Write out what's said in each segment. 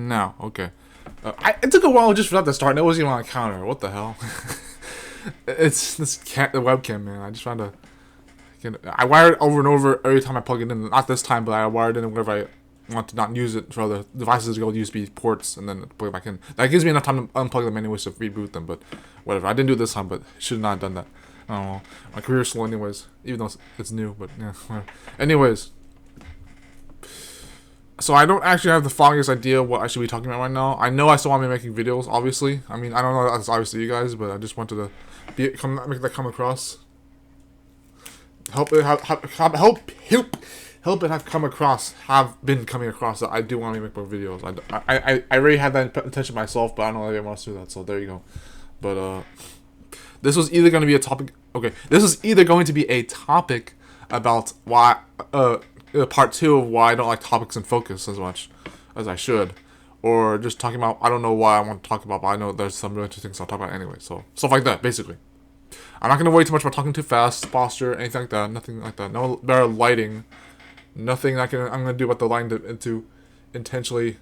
Now, okay. It took a while just for that to start, and it wasn't even on a counter. What the hell? It's the webcam, man. I just found to. I wire it over and over every time I plug it in. Not this time, but I wired it in whenever I want to not use it for other devices to go to USB ports and then plug it back in. That gives me enough time to unplug them anyways to reboot them, but whatever. I didn't do it this time, but should not have done that. I don't know. My career's slow anyways, even though it's new, but yeah, whatever. Anyways. So I don't actually have the foggiest idea what I should be talking about right now. I know I still want to be making videos, obviously. I mean, I don't know if that's obvious to you guys, but I just wanted to make that come across. Help it have come across. Have been coming across that I do want to make more videos. I already had that intention myself, but I don't know if anyone else do that. So there you go. But this was either going to be a topic. Okay, this is either going to be a topic about why part 2 of why I don't like topics and focus as much as I should, or just talking about I don't know why I want to talk about, but I know there's some really interesting things I'll talk about anyway. So stuff like that, basically. I'm not gonna worry too much about talking too fast, posture, anything like that. Nothing like that. No better lighting. Nothing I'm gonna do about the lighting to intentionally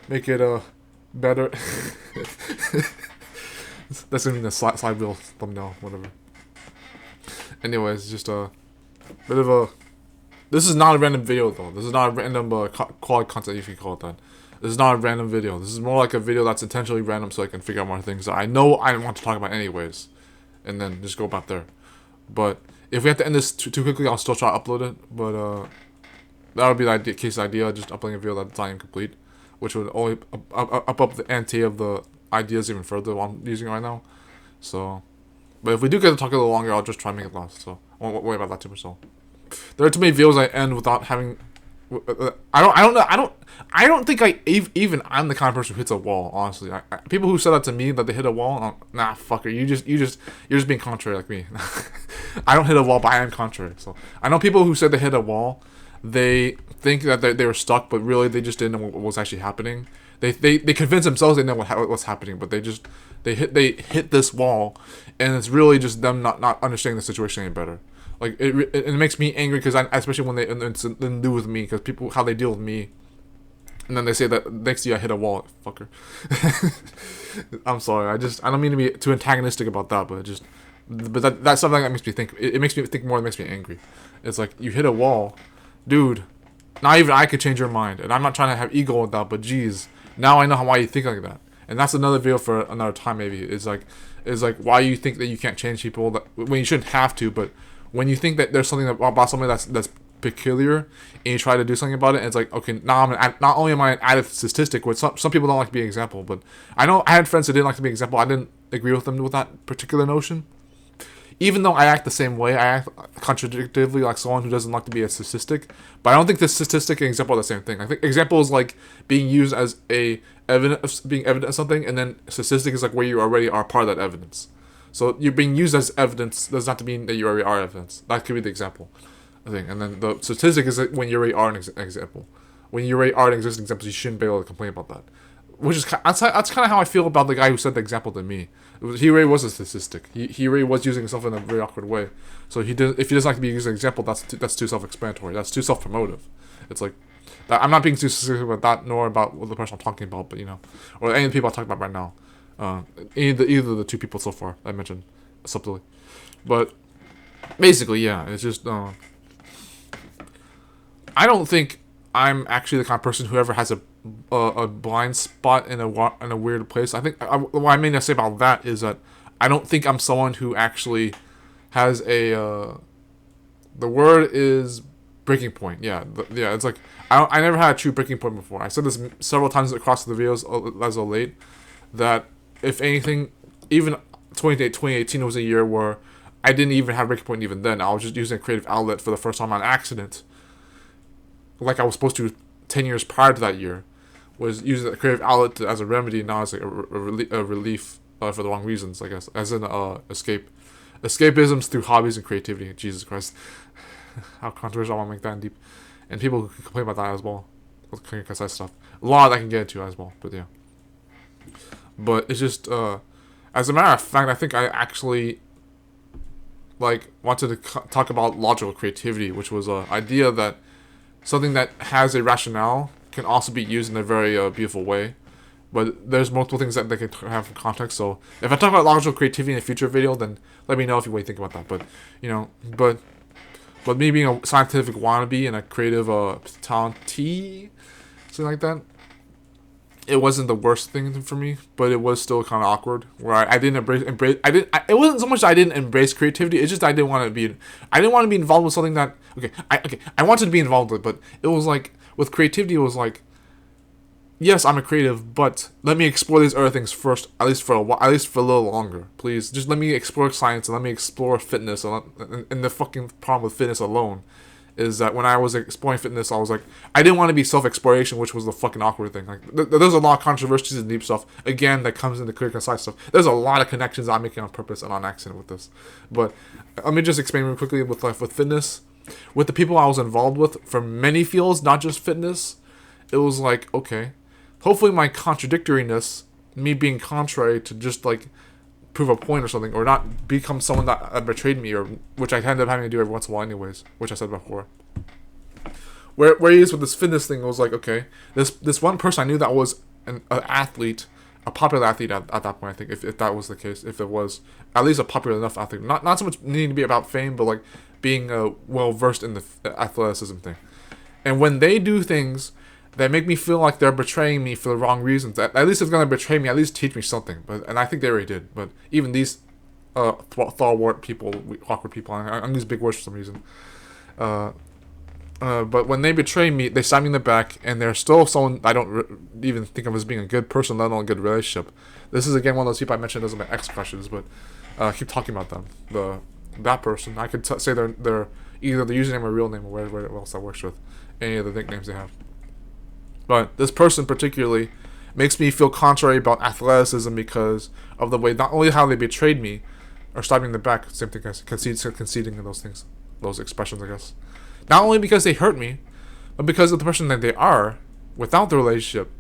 make it better. That's gonna be the slide wheel thumbnail, whatever. Anyways, just a bit of a. This is not a random video though. This is not a random quality content, if you call it that. This is not a random video. This is more like a video that's intentionally random so I can figure out more things that I know I want to talk about anyways. And then just go about there. But if we have to end this too quickly, I'll still try to upload it. But that would be the case idea, just uploading a video that's not incomplete. Which would only up the ante of the ideas even further while I'm using it right now. So, but if we do get to talk a little longer, I'll just try and make it last. So I won't worry about that too much. So there are too many videos I end without having. I don't think I'm the kind of person who hits a wall. Honestly, people who said that to me that they hit a wall, nah, fucker, you're just being contrary like me. I don't hit a wall, but I am contrary. So I know people who said they hit a wall. They think that they were stuck, but really they just didn't know what was actually happening. They convince themselves they know what's happening, but they hit this wall, and it's really just them not understanding the situation any better. Like it makes me angry because especially when it's to do with me, because people how they deal with me, and then they say that next to you I hit a wall, fucker. I'm sorry, I don't mean to be too antagonistic about that, but that's something that makes me think. It makes me think more. It makes me angry. It's like you hit a wall, dude. Not even I could change your mind, and I'm not trying to have ego with that, but geez, now I know why you think like that, and that's another video for another time maybe. It's like why you think that you can't change people when you shouldn't have to, but when you think that there's something about something that's peculiar and you try to do something about it, and it's like, okay, now not only am I an added statistic, which some people don't like to be an example, but I know I had friends that didn't like to be an example. I didn't agree with them with that particular notion. Even though I act the same way, I act contradictively like someone who doesn't like to be a statistic. But I don't think the statistic and example are the same thing. I think example is like being used as being evident of something, and then statistic is like where you already are part of that evidence. So you're being used as evidence does not mean that you already are evidence. That could be the example, I think. And then the statistic is when you already are an example. When you already are an existing example, you shouldn't be able to complain about that. Which is that's kind of how I feel about the guy who said the example to me. He really was a statistic. He really was using himself in a very awkward way. So if he doesn't like to be using an example, that's too self-explanatory. That's too self-promotive. It's like I'm not being too specific about that, nor about what the person I'm talking about, but or any of the people I'm talking about right now. Either the two people so far I mentioned subtly, but basically, yeah, it's just I don't think I'm actually the kind of person who ever has a blind spot in a weird place. I think what I mean to say about that is that I don't think I'm someone who actually has the word is breaking point. Yeah, it's like I never had a true breaking point before. I said this several times across the videos as of late, that if anything, even 2018 was a year where I didn't even have a breaking point even then. I was just using a creative outlet for the first time on accident, like I was supposed to 10 years prior to that year, was using a creative outlet as a remedy, not as like a relief for the wrong reasons, I guess, as in escapisms through hobbies and creativity. Jesus Christ, how controversial I want to make that deep, and people who complain about that as well, because that stuff, a lot I can get into as well, but yeah. But it's just, as a matter of fact, I think I actually wanted to talk about logical creativity, which was an idea that something that has a rationale can also be used in a very beautiful way. But there's multiple things that they can have from context. So if I talk about logical creativity in a future video, then let me know if you want to think about that. But but me being a scientific wannabe and a creative talentee, something like that, it wasn't the worst thing for me, but it was still kind of awkward. Where I didn't embrace. It wasn't so much that I didn't embrace creativity. It's just I didn't want to be. I didn't want to be involved with something that. I wanted to be involved with, but it was like with creativity. It was like, yes, I'm a creative, but let me explore these other things first. At least for a while, at least for a little longer, please. Just let me explore science and let me explore fitness. And the fucking problem with fitness alone is that when I was exploring fitness, I was like, I didn't want to be self-exploration, which was the fucking awkward thing. Like, there's a lot of controversies and deep stuff, again, that comes into critical side stuff. There's a lot of connections I'm making on purpose and on accident with this. But let me just explain real quickly with fitness. With the people I was involved with from many fields, not just fitness, it was like, okay, hopefully my contradictoriness, me being contrary to just like prove a point or something, or not become someone that betrayed me, or which I end up having to do every once in a while anyways, which I said before. Whereas with this fitness thing, it was like, okay, this one person I knew that was an athlete, a popular athlete at that point, I think, if that was the case, if it was at least a popular enough athlete, not so much needing to be about fame, but like being well versed in the athleticism thing. And when they do things that make me feel like they're betraying me for the wrong reasons, at least if they're gonna betray me, at least teach me something. And I think they already did. But even these stalwart people, awkward people, I'm these big words for some reason. But when they betray me, they stab me in the back, and they're still someone I don't even think of as being a good person, let alone a good relationship. This is again one of those people I mentioned as my ex crushes, but I keep talking about them. That person, I could say they're either the username or real name or whatever else that works with, any of the nicknames they have. But this person particularly makes me feel contrary about athleticism because of the way, not only how they betrayed me, or stabbed me in the back, same thing as conceding and those things, those expressions, I guess. Not only because they hurt me, but because of the person that they are without the relationship,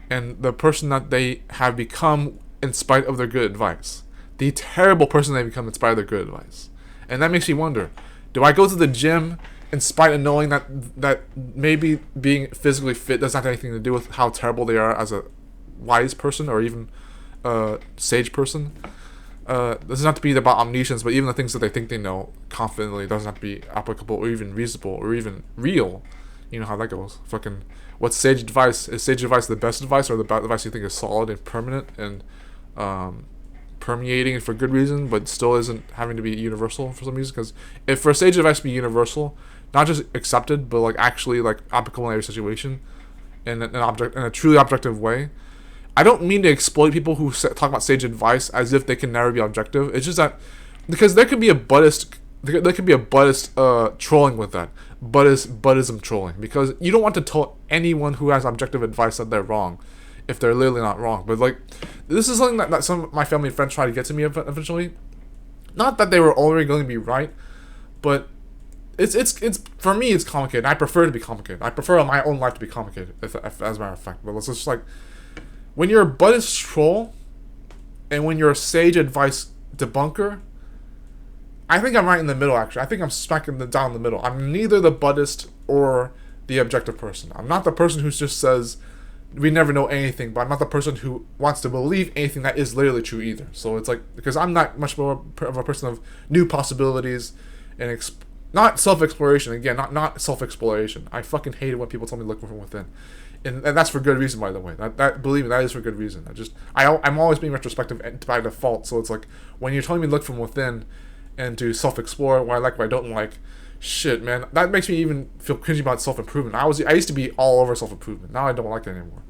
and the person that they have become in spite of their good advice. The terrible person they become in spite of their good advice. And that makes me wonder, do I go to the gym in spite of knowing that maybe being physically fit doesn't have anything to do with how terrible they are as a wise person or even sage person? This doesn't have to be about omniscience, but even the things that they think they know confidently doesn't have to be applicable or even reasonable or even real. You know how that goes. Fucking, what's sage advice? Is sage advice the best advice, or the advice you think is solid and permanent and permeating for good reason, but still isn't having to be universal for some reason? Because if for sage advice to be universal, not just accepted, but like actually like applicable in every situation, in a truly objective way. I don't mean to exploit people who talk about sage advice as if they can never be objective. It's just that because there could be a Buddhist trolling with that, Buddhism trolling, because you don't want to tell anyone who has objective advice that they're wrong if they're literally not wrong. But like, this is something that some of my family and friends try to get to me eventually. Not that they were already going to be right, but it's for me it's complicated. I prefer to be complicated. I prefer my own life to be complicated, if as a matter of fact. But it's just like, when you're a Buddhist troll and when you're a sage advice debunker, I think I'm right in the middle, actually. I think I'm smacking down the middle. I'm neither the Buddhist or the objective person. I'm not the person who just says we never know anything, but I'm not the person who wants to believe anything that is literally true either. So it's like, because I'm not much more of a person of new possibilities and not self-exploration. Again, not self-exploration. I fucking hate it when people tell me to look from within. And that's for good reason, by the way. That believe me, that is for good reason. I'm always being retrospective by default. So it's like, when you're telling me to look from within and to self-explore what I like, what I don't like, shit, man, that makes me even feel cringy about self-improvement. I used to be all over self-improvement. Now I don't like it anymore.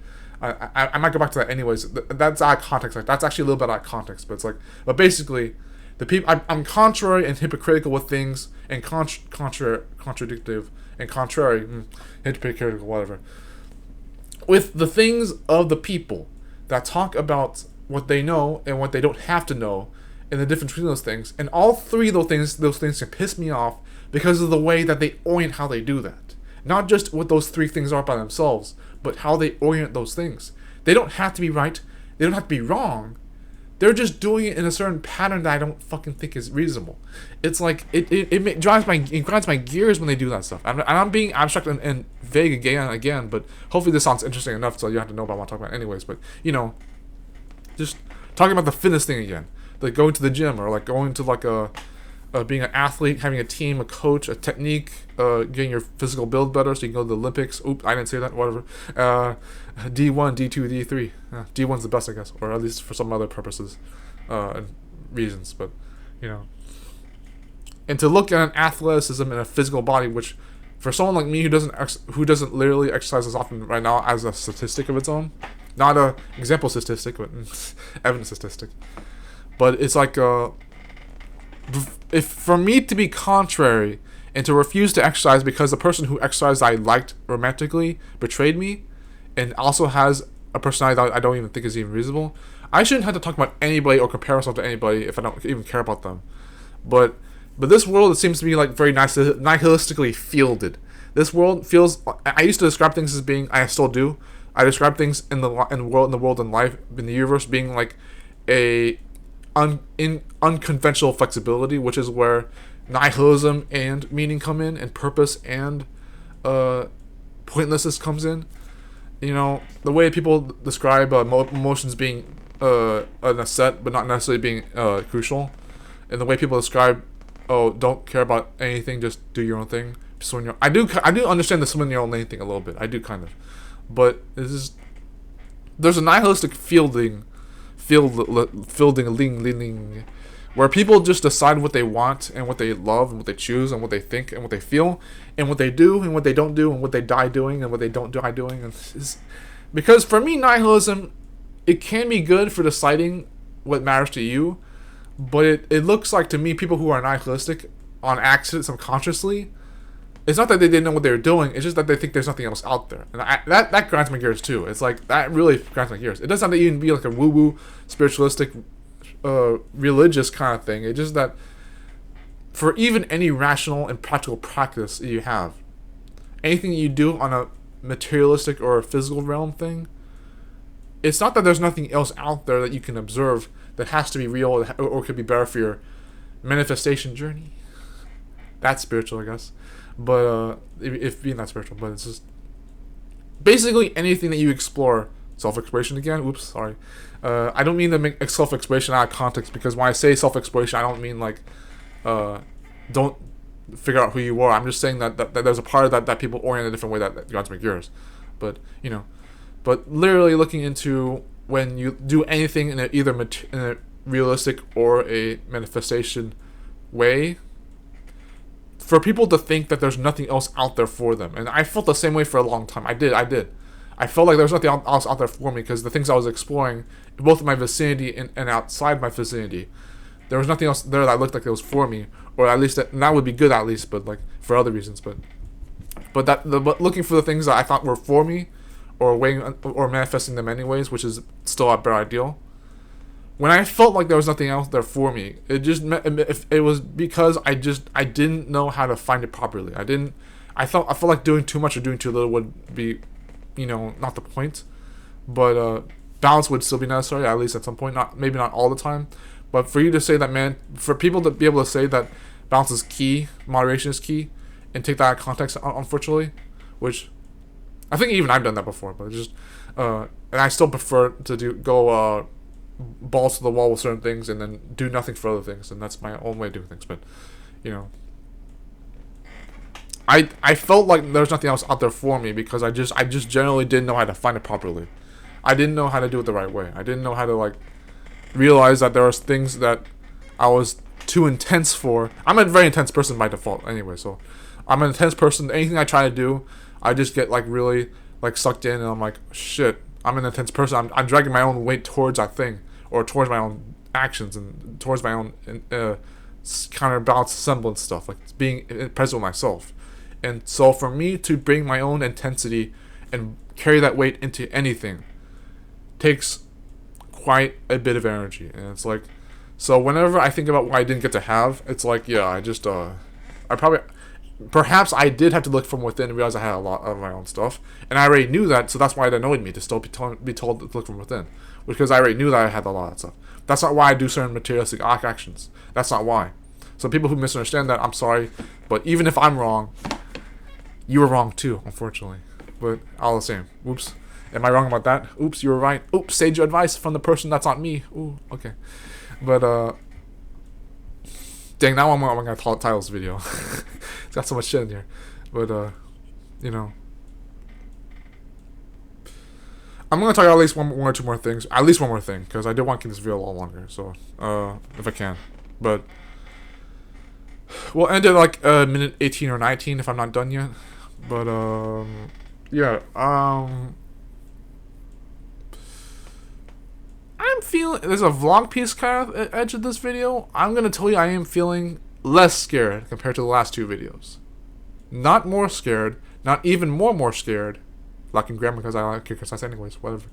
I might go back to that anyways. That's out of context. Like, that's actually a little bit out of context. But it's like, but basically, the people I'm contrary and hypocritical with things, and contradictive and contrary, hypocritical, whatever, with the things of the people that talk about what they know and what they don't have to know, and the difference between those things. And all three of those things can piss me off because of the way that they orient how they do that. Not just what those three things are by themselves, but how they orient those things. They don't have to be right. They don't have to be wrong. they're just doing it in a certain pattern that I don't fucking think is reasonable. It's like it grinds my gears when they do that stuff. I'm being abstract and vague again, but hopefully this sounds interesting enough so you have to know about what I'm talking about anyways. But just talking about the fitness thing again, like going to the gym or like going to like being an athlete, having a team, a coach, a technique, getting your physical build better so you can go to the Olympics. Oops, I didn't say that. Whatever. D1, D2, D3. D1's the best, I guess, or at least for some other purposes and reasons. But and to look at an athleticism and a physical body, which for someone like me who doesn't literally exercise as often right now as a statistic of its own, not a example statistic, but evidence statistic. But it's like if for me to be contrary and to refuse to exercise because the person who exercised I liked romantically betrayed me and also has a personality that I don't even think is even reasonable, I shouldn't have to talk about anybody or compare myself to anybody if I don't even care about them. But this world, it seems to be like very nihilistically fielded. This world feels. I used to describe things as being. I still do. I describe things in the world and life in the universe being like a unconventional flexibility, which is where nihilism and meaning come in, and purpose and pointlessness comes in. The way people describe emotions being an asset but not necessarily being crucial, and the way people describe don't care about anything, just do your own thing. I do understand the swim in your own lane thing a little bit. I do kind of, but there's a nihilistic fielding, where people just decide what they want and what they love and what they choose and what they think and what they feel and what they do and what they don't do and what they die doing and what they don't die doing. And because for me, nihilism, it can be good for deciding what matters to you, but it looks like to me people who are nihilistic on accident subconsciously, it's not that they didn't know what they were doing, it's just that they think there's nothing else out there. And that grinds my gears too. It's like, that really grinds my gears. It doesn't have to even be like a woo-woo, spiritualistic, religious kind of thing. It's just that for even any rational and practical practice you have, anything you do on a materialistic or a physical realm thing, it's not that there's nothing else out there that you can observe that has to be real or could be better for your manifestation journey. That's spiritual, I guess. But if being that spiritual, but it's just basically anything that you explore. Self-exploration again. Oops, sorry. I don't mean to make self-exploration out of context, because when I say self-exploration, I don't mean like don't figure out who you are. I'm just saying that there's a part of that people orient a different way that grinds my gears. But but literally looking into when you do anything in either in a realistic or a manifestation way, for people to think that there's nothing else out there for them. And I felt the same way for a long time. I did. I felt like there was nothing else out there for me, because the things I was exploring, both in my vicinity and outside my vicinity, there was nothing else there that looked like it was for me, or at least that would be good, at least, but like for other reasons. But looking for the things that I thought were for me, or manifesting them anyways, which is still a better ideal. When I felt like there was nothing else there for me, it was because I didn't know how to find it properly. I felt like doing too much or doing too little would be, not the point. But balance would still be necessary, at least at some point. Maybe not all the time. But for you to say that, man, for people to be able to say that balance is key, moderation is key, and take that out of context, unfortunately, which I think even I've done that before, but just and I still prefer to go balls to the wall with certain things and then do nothing for other things, and that's my own way of doing things. But I felt like there was nothing else out there for me, because I just generally didn't know how to find it properly. I didn't know how to do it the right way. I didn't know how to like realize that there was things that I was too intense for. I'm a very intense person by default anyway, so I'm an intense person. Anything I try to do, I just get like really like sucked in, and I'm like, shit, I'm an intense person. I'm dragging my own weight towards that thing, or towards my own actions, and towards my own counterbalance semblance stuff, like being present with myself. And so for me to bring my own intensity and carry that weight into anything takes quite a bit of energy. And it's like, so whenever I think about what I didn't get to have, it's like, yeah, I probably, perhaps I did have to look from within and realize I had a lot of my own stuff, and I already knew that, so that's why it annoyed me to still be told to look from within, because I already knew that I had a lot of that stuff. That's not why I do certain materialistic actions. That's not why. So people who misunderstand that, I'm sorry, but even if I'm wrong, you were wrong too, unfortunately. But all the same, oops. Am I wrong about that? Oops, you were right. Oops, sage advice from the person that's not me. Ooh, okay. But dang, now I'm gonna title this video. It's got so much shit in here. But you know, I'm gonna talk about at least one or two more things. At least one more thing, because I do want to keep this video a lot longer. So if I can, but we'll end at like minute 18 or 19 if I'm not done yet. But yeah, I'm feeling, there's a vlog piece kind of edge of this video. I'm gonna tell you I am feeling less scared compared to the last two videos. Not more scared, not even more scared. Lacking grammar because I like to criticize anyways, whatever.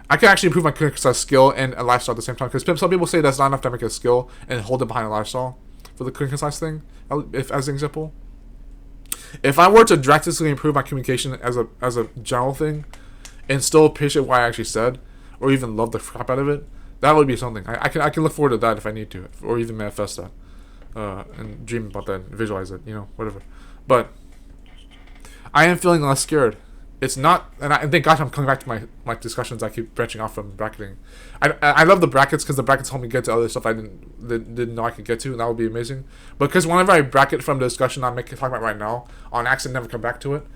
I can actually improve my criticize skill and a lifestyle at the same time, because some people say that's not enough to make a skill and hold it behind a lifestyle for the criticize thing, if as an example. If I were to drastically improve my communication as a general thing and still appreciate what I actually said, or even love the crap out of it, that would be something. I can look forward to that if I need to, or even manifest that, and dream about that, and visualize it, you know, whatever. But I am feeling less scared. It's not, and I thank gosh I'm coming back to my discussions. I keep branching off from bracketing. I love the brackets because the brackets help me get to other stuff I didn't know I could get to, and that would be amazing. But because whenever I bracket from the discussion I'm talking about right now, on accident never come back to it,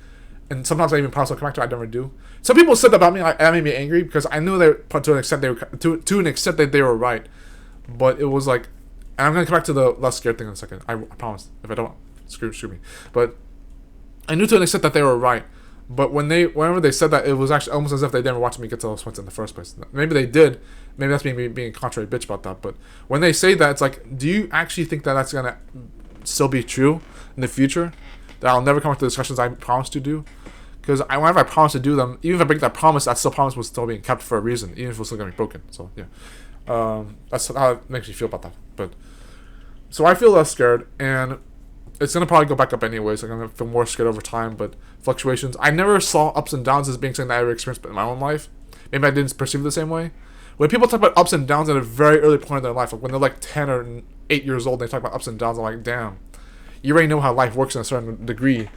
and sometimes I even promise I'll come back to it, I never do. Some people said that about me, that made me angry because I knew to an extent that they were right, but it was like, and I'm gonna come back to the less scared thing in a second. I promise. If I don't, screw me. But I knew to an extent that they were right. But whenever they said that, it was actually almost as if they never watched me get to those points in the first place. Maybe they did. Maybe that's me being a contrary bitch about that. But when they say that, it's like, do you actually think that that's gonna still be true in the future? That I'll never come up to discussions I promised to do? Because whenever I promise to do them, even if I break that promise, that still promise was still being kept for a reason, even if it was still gonna be broken. So yeah, that's how it makes me feel about that. But so I feel less scared, and it's gonna probably go back up anyways. I'm gonna feel more scared over time, but fluctuations. I never saw ups and downs as being something that I ever experienced in my own life. Maybe I didn't perceive it the same way. When people talk about ups and downs at a very early point in their life, like when they're like 10 or 8 years old, they talk about ups and downs. I'm like, damn, you already know how life works in a certain degree.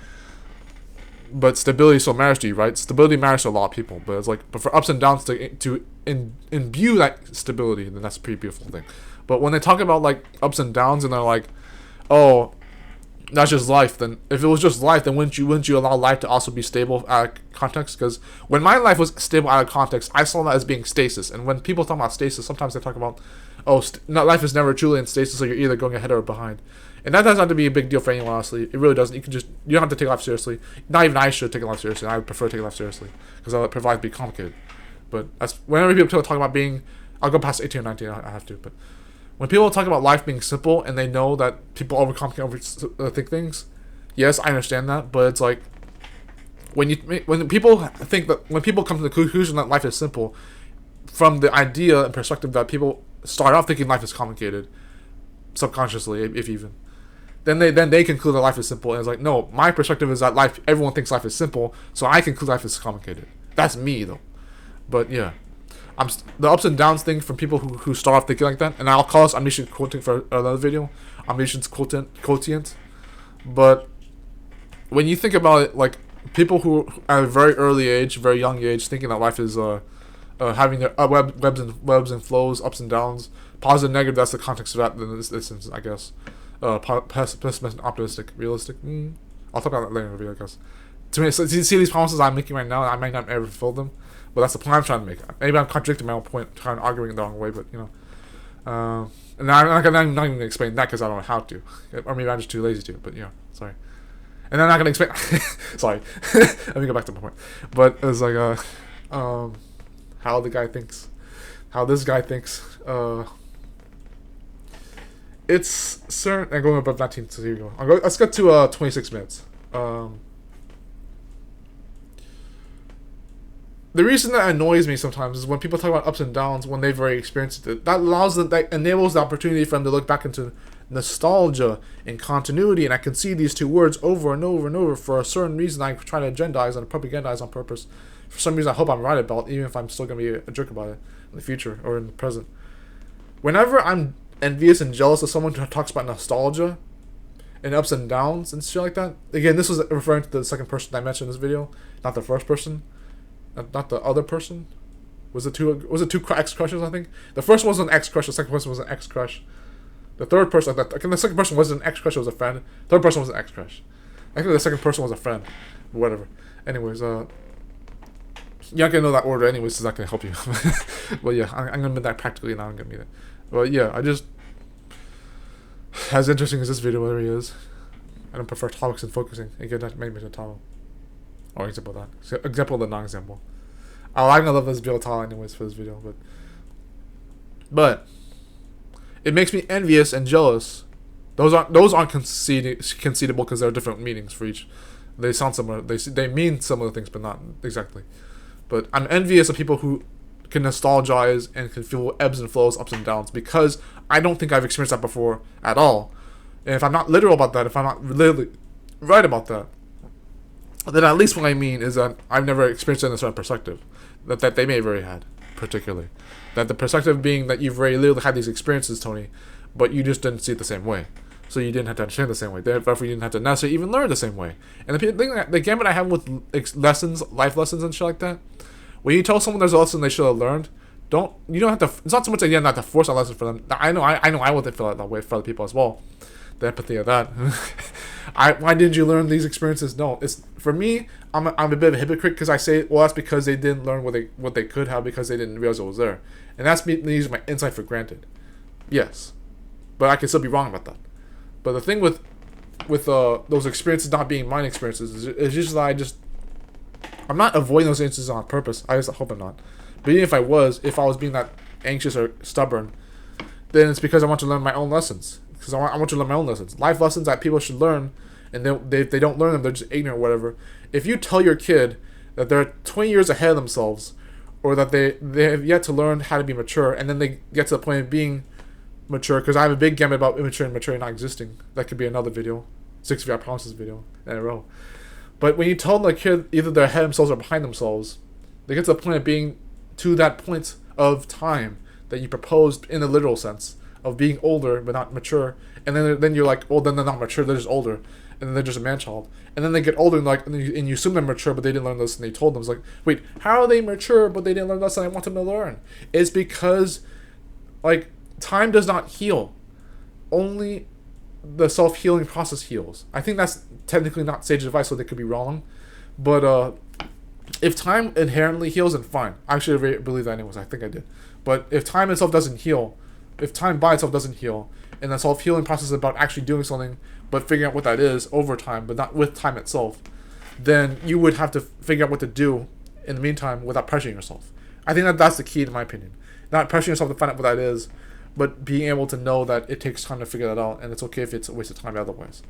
But stability still matters to you, right? Stability matters to a lot of people, but it's like, but for ups and downs to imbue that stability, then that's a pretty beautiful thing. But when they talk about like ups and downs, and they're like, oh, that's just life, then if it was just life, then wouldn't you allow life to also be stable out of context? Because when my life was stable out of context, I saw that as being stasis. And when people talk about stasis, sometimes they talk about, oh, life is never truly in stasis, so you're either going ahead or behind. And that doesn't have to be a big deal for anyone, honestly. It really doesn't. You don't have to take life seriously. Not even I should take life seriously. I would prefer taking life seriously because it provides to be complicated. But that's whenever people talk about being, I'll go past 18 or 19. I have to, but when people talk about life being simple and they know that people overcomplicate, think things, yes, I understand that, but it's like when people come to the conclusion that life is simple, from the idea and perspective that people start off thinking life is complicated, subconsciously, if even, then they conclude that life is simple, and it's like, no, my perspective is that everyone thinks life is simple, so I conclude life is complicated. That's me though, but yeah. The ups and downs thing from people who start off thinking like that, and I'll call this omniscient quotient for another video, omniscience quotient. But when you think about it, like people who at a very early age, very young age, thinking that life is having their webs and flows, ups and downs, positive, negative. That's the context of that in this instance, I guess. Pessimistic, optimistic, realistic. I'll talk about that later in the video, I guess. To me, so you see these promises I'm making right now, I might not ever fulfill them. But that's the point I'm trying to make. Maybe I'm contradicting my own point, trying to argue it the wrong way, but you know. And I'm not even going to explain that because I don't know how to. Or maybe I'm just too lazy to, but you know, sorry. And I'm not going to explain. Sorry. Let me go back to my point. But it's like, how this guy thinks. It's certain. I'm going above 19, so here we go. Let's get to 26 minutes. The reason that annoys me sometimes is when people talk about ups and downs when they've already experienced it. That enables the opportunity for them to look back into nostalgia and continuity, and I can see these two words over and over and over for a certain reason. I try to agendize and propagandize on purpose. For some reason, I hope I'm right about, even if I'm still gonna be a jerk about it in the future or in the present. Whenever I'm envious and jealous of someone who talks about nostalgia and ups and downs and shit like that. Again, this was referring to the second person I mentioned in this video, not the first person, not the other person. Was it two ex crushes? I think the first one was an ex crush. The second person was an ex crush. The third person, the second person wasn't an ex crush. It was a friend. The third person was an ex crush. I think the second person was a friend. Whatever. Anyways, you're not gonna know that order anyways, so it's not gonna help you. But yeah, I'm gonna admit that practically now. I'm gonna meet it. But yeah, I just, as interesting as this video really is, I don't prefer topics and focusing. Again, that made me a title. Or example of that. So, example of the non-example. I'm gonna love this video title anyways for this video, but it makes me envious and jealous. Those aren't concedable because there are different meanings for each. They sound similar. They mean similar things, but not exactly. But I'm envious of people who can nostalgize and can feel ebbs and flows, ups and downs, because I don't think I've experienced that before at all. And if I'm not literal about that, if I'm not literally right about that, then at least what I mean is that I've never experienced it in a certain perspective that they may have already had, particularly. That the perspective being that you've already literally had these experiences, Tony, but you just didn't see it the same way. So you didn't have to understand the same way. Therefore, you didn't have to necessarily even learn the same way. And the gambit I have with lessons, life lessons and shit like that, when you tell someone there's a lesson they should have learned, you don't have to. It's not so much that you have to force a lesson for them. I know I wouldn't feel that way for other people as well. The empathy of that. Why didn't you learn these experiences? No, it's for me. I'm a bit of a hypocrite because I say, well, that's because they didn't learn what they could have because they didn't realize it was there, and that's me using my insight for granted. Yes, but I can still be wrong about that. But the thing with those experiences not being mine experiences is just that I'm not avoiding those instances on purpose. I just hope I'm not. But even if I was being that anxious or stubborn, then it's because I want to learn my own lessons. Because I want to learn my own lessons. Life lessons that people should learn, and if they don't learn them, they're just ignorant or whatever. If you tell your kid that they're 20 years ahead of themselves, or that they have yet to learn how to be mature, and then they get to the point of being mature, because I have a big gambit about immature and mature not existing. That could be another video. 6 VR promises video in a row. But when you tell the kid either they're ahead of themselves or behind themselves, they get to the point of being to that point of time that you proposed in the literal sense of being older but not mature, and then you're like, oh, then they're not mature, they're just older, and then they're just a man-child, and then they get older and you assume they're mature but they didn't learn this, and they told them, it's like, wait, how are they mature but they didn't learn this and I want them to learn? It's because time does not heal, only the self-healing process heals. I think that's technically not sage advice, so they could be wrong, but if time inherently heals, then fine. I actually believe that anyways. I think I did. But if time itself doesn't heal, if time by itself doesn't heal, and the self-healing process is about actually doing something, but figuring out what that is over time, but not with time itself, then you would have to figure out what to do in the meantime without pressuring yourself. I think that's the key, in my opinion. Not pressuring yourself to find out what that is, but being able to know that it takes time to figure that out, and it's okay if it's a waste of time otherwise.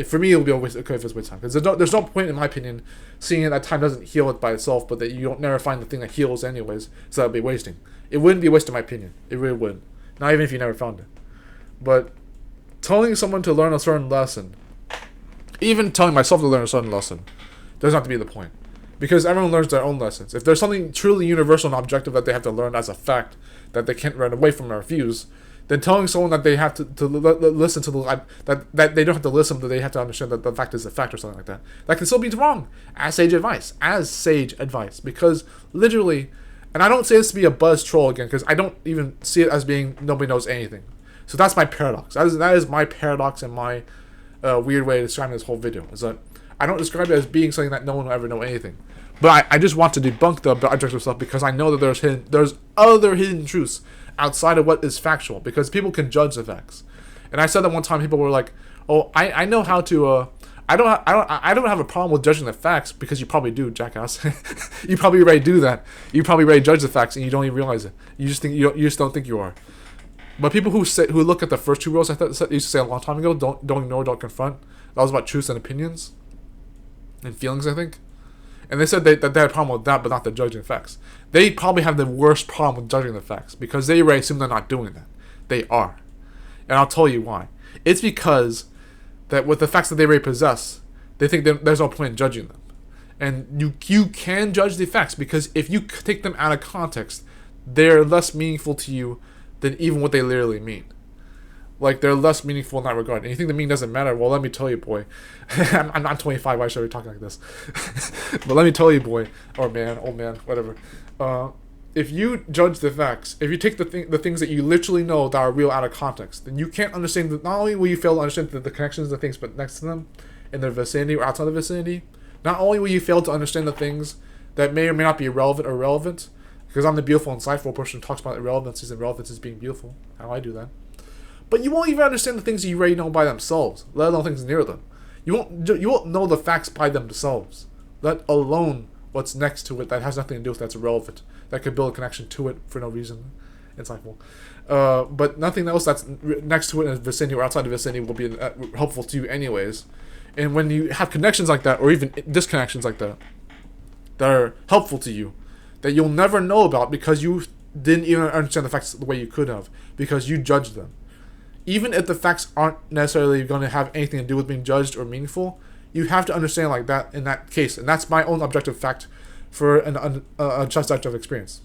For me, it'll be okay if it's a waste of time. Because there's no point, in my opinion, seeing that time doesn't heal it by itself, but that you don't never find the thing that heals anyways, so that would be wasting. It wouldn't be a waste, in my opinion. It really wouldn't. Not even if you never found it. But telling someone to learn a certain lesson, even telling myself to learn a certain lesson, doesn't have to be the point. Because everyone learns their own lessons. If there's something truly universal and objective that they have to learn as a fact, that they can't run away from or refuse, then telling someone that they have to listen to that they don't have to listen, but they have to understand that the fact is a fact or something like that, that can still be wrong as sage advice. Because literally, and I don't say this to be a buzz troll again, because I don't even see it as being nobody knows anything. So that's my paradox. That is my paradox and my weird way of describing this whole video. Is that I don't describe it as being something that no one will ever know anything. But I just want to debunk the objective stuff, because I know that there's other hidden truths outside of what is factual, because people can judge the facts. And I said that one time, people were like, "Oh, I know how to. I don't have a problem with judging the facts," because you probably do, jackass. You probably already do that. You probably already judge the facts, and you don't even realize it. You just don't think you are. But people who look at the first two rules, I thought used to say a long time ago, don't ignore, don't confront. That was about truths and opinions, and feelings, I think. And they said that they had a problem with that, but not the judging facts. They probably have the worst problem with judging the facts, because they already assume they're not doing that. They are. And I'll tell you why. It's because that with the facts that they already possess, they think there's no point in judging them. And you can judge the facts, because if you take them out of context, they're less meaningful to you than even what they literally mean. Like, they're less meaningful in that regard. And you think the meaning doesn't matter? Well, let me tell you, boy. I'm not 25. Why should I be talking like this? But let me tell you, boy, or man, old man, whatever. If you judge the facts, if you take the things that you literally know that are real out of context, then you can't understand not only will you fail to understand the connections of things but next to them, in their vicinity or outside the vicinity, not only will you fail to understand the things that may or may not be irrelevant or relevant, because I'm the beautiful and insightful person who talks about irrelevancies and relevancies being beautiful, how I do that, but you won't even understand the things that you already know by themselves, let alone things near them. You won't know the facts by themselves, let alone what's next to it that has nothing to do with that's irrelevant, that could build a connection to it for no reason. Insightful. But nothing else that's next to it in the vicinity or outside the vicinity will be helpful to you anyways. And when you have connections like that, or even disconnections like that are helpful to you, that you'll never know about because you didn't even understand the facts the way you could have, because you judged them. Even if the facts aren't necessarily going to have anything to do with being judged or meaningful, you have to understand like that in that case. And that's my own objective fact for a subjective experience.